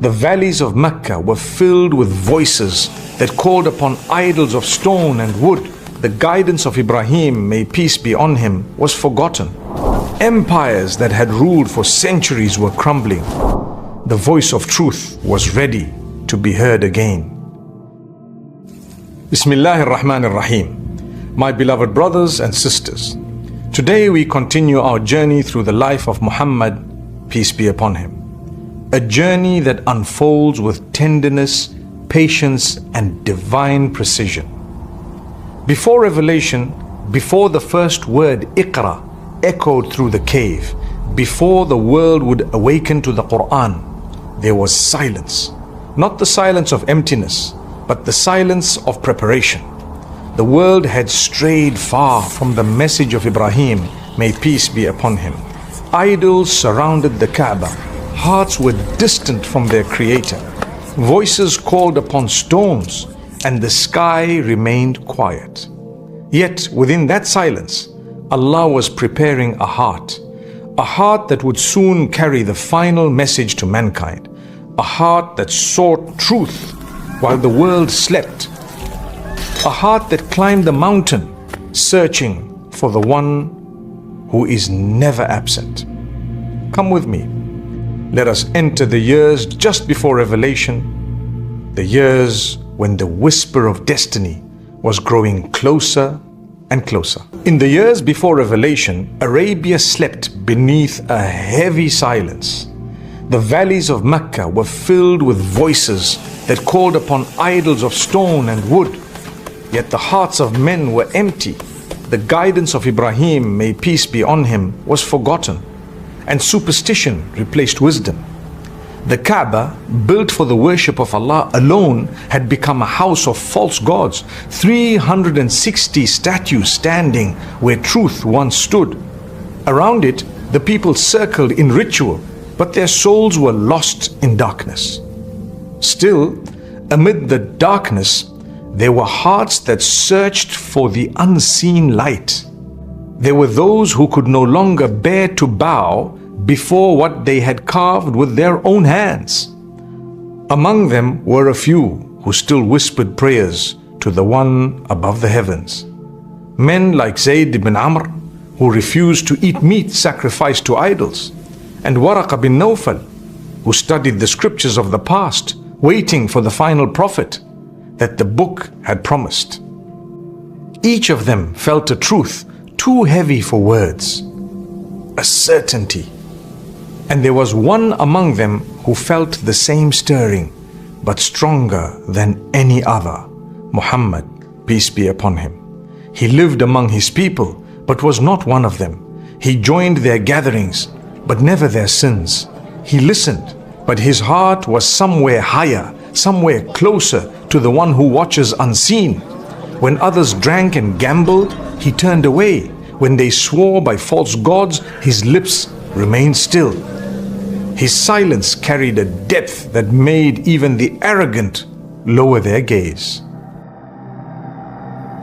The valleys of Mecca were filled with voices that called upon idols of stone and wood. The guidance of Ibrahim, may peace be on him, was forgotten. Empires that had ruled for centuries were crumbling. The voice of truth was ready to be heard again. Bismillahir Rahmanir Rahim. My beloved brothers and sisters, today we continue our journey through the life of Muhammad, peace be upon him. A journey that unfolds with tenderness, patience, and divine precision. Before revelation, before the first word Iqra echoed through the cave, before the world would awaken to the Quran, there was silence. Not the silence of emptiness, but the silence of preparation. The world had strayed far from the message of Ibrahim, may peace be upon him. Idols surrounded the Kaaba. Hearts were distant from their creator. Voices called upon stones, and the sky remained quiet. Yet within that silence, Allah was preparing a heart that would soon carry the final message to mankind, a heart that sought truth while the world slept, a heart that climbed the mountain, searching for the one who is never absent. Come with me. Let us enter the years just before revelation, the years when the whisper of destiny was growing closer and closer. In the years before revelation, Arabia slept beneath a heavy silence. The valleys of Mecca were filled with voices that called upon idols of stone and wood. Yet the hearts of men were empty. The guidance of Ibrahim, may peace be on him, was forgotten, and superstition replaced wisdom. The Kaaba, built for the worship of Allah alone, had become a house of false gods. 360 statues standing where truth once stood. Around it, the people circled in ritual, but their souls were lost in darkness. Still, amid the darkness, there were hearts that searched for the unseen light. There were those who could no longer bear to bow before what they had carved with their own hands. Among them were a few who still whispered prayers to the one above the heavens. Men like Zayd ibn Amr, who refused to eat meat sacrificed to idols, and Waraqa bin Nawfal, who studied the scriptures of the past, waiting for the final prophet that the book had promised. Each of them felt a truth too heavy for words, a certainty. And there was one among them who felt the same stirring, but stronger than any other, Muhammad, peace be upon him. He lived among his people, but was not one of them. He joined their gatherings, but never their sins. He listened, but his heart was somewhere higher, somewhere closer to the one who watches unseen. When others drank and gambled, he turned away. When they swore by false gods, his lips remained still. His silence carried a depth that made even the arrogant lower their gaze.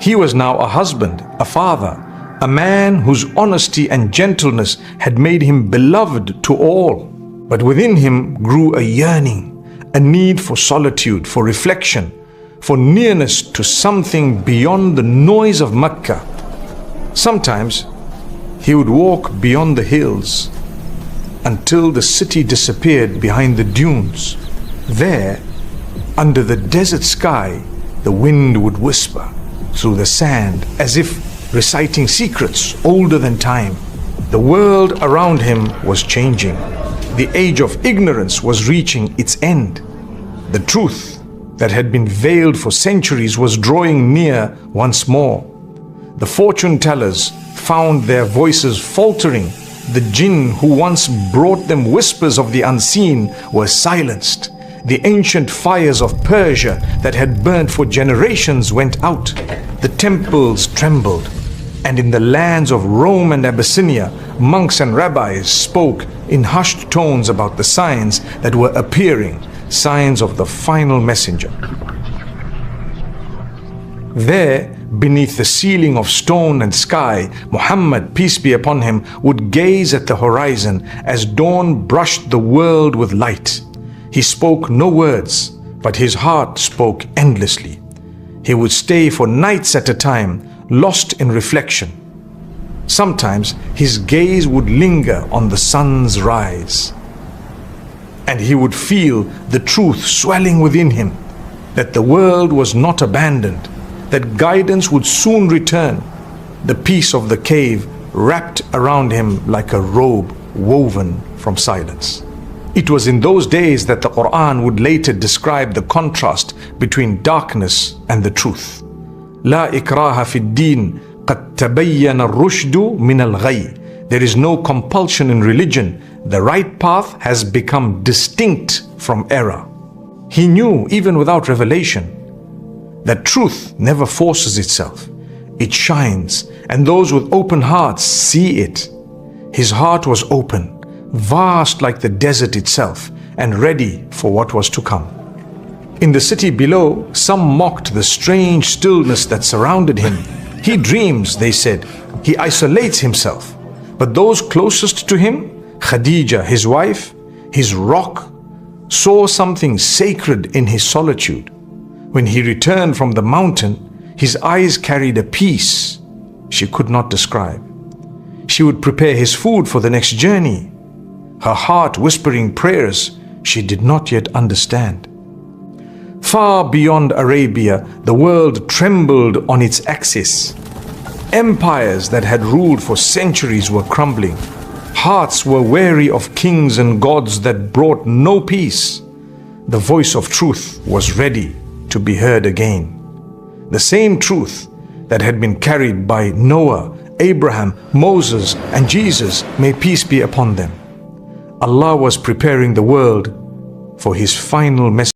He was now a husband, a father, a man whose honesty and gentleness had made him beloved to all. But within him grew a yearning, a need for solitude, for reflection, for nearness to something beyond the noise of Mecca. Sometimes he would walk beyond the hills until the city disappeared behind the dunes. There, under the desert sky, the wind would whisper through the sand as if reciting secrets older than time. The world around him was changing. The age of ignorance was reaching its end. The truth that had been veiled for centuries was drawing near once more. The fortune tellers found their voices faltering. The jinn who once brought them whispers of the unseen were silenced. The ancient fires of Persia that had burnt for generations went out. The temples trembled. And in the lands of Rome and Abyssinia, monks and rabbis spoke in hushed tones about the signs that were appearing, signs of the final messenger. There, beneath the ceiling of stone and sky, Muhammad, peace be upon him, would gaze at the horizon as dawn brushed the world with light. He spoke no words, but his heart spoke endlessly. He would stay for nights at a time, lost in reflection. Sometimes his gaze would linger on the sun's rise, and he would feel the truth swelling within him, that the world was not abandoned, that guidance would soon return. The peace of the cave wrapped around him like a robe woven from silence. It was in those days that the Quran would later describe the contrast between darkness and the truth. لا إكراه في الدين قد تبين الرشد من الغي. There is no compulsion in religion. The right path has become distinct from error. He knew, even without revelation, that truth never forces itself. It shines, and those with open hearts see it. His heart was open, vast like the desert itself, and ready for what was to come. In the city below, some mocked the strange stillness that surrounded him. He dreams, they said. He isolates himself. But those closest to him, Khadija, his wife, his rock, saw something sacred in his solitude. When he returned from the mountain, his eyes carried a peace she could not describe. She would prepare his food for the next journey, her heart whispering prayers she did not yet understand. Far beyond Arabia, the world trembled on its axis. Empires that had ruled for centuries were crumbling. Hearts were weary of kings and gods that brought no peace. The voice of truth was ready to be heard again. The same truth that had been carried by Noah, Abraham, Moses, and Jesus, may peace be upon them. Allah was preparing the world for his final message.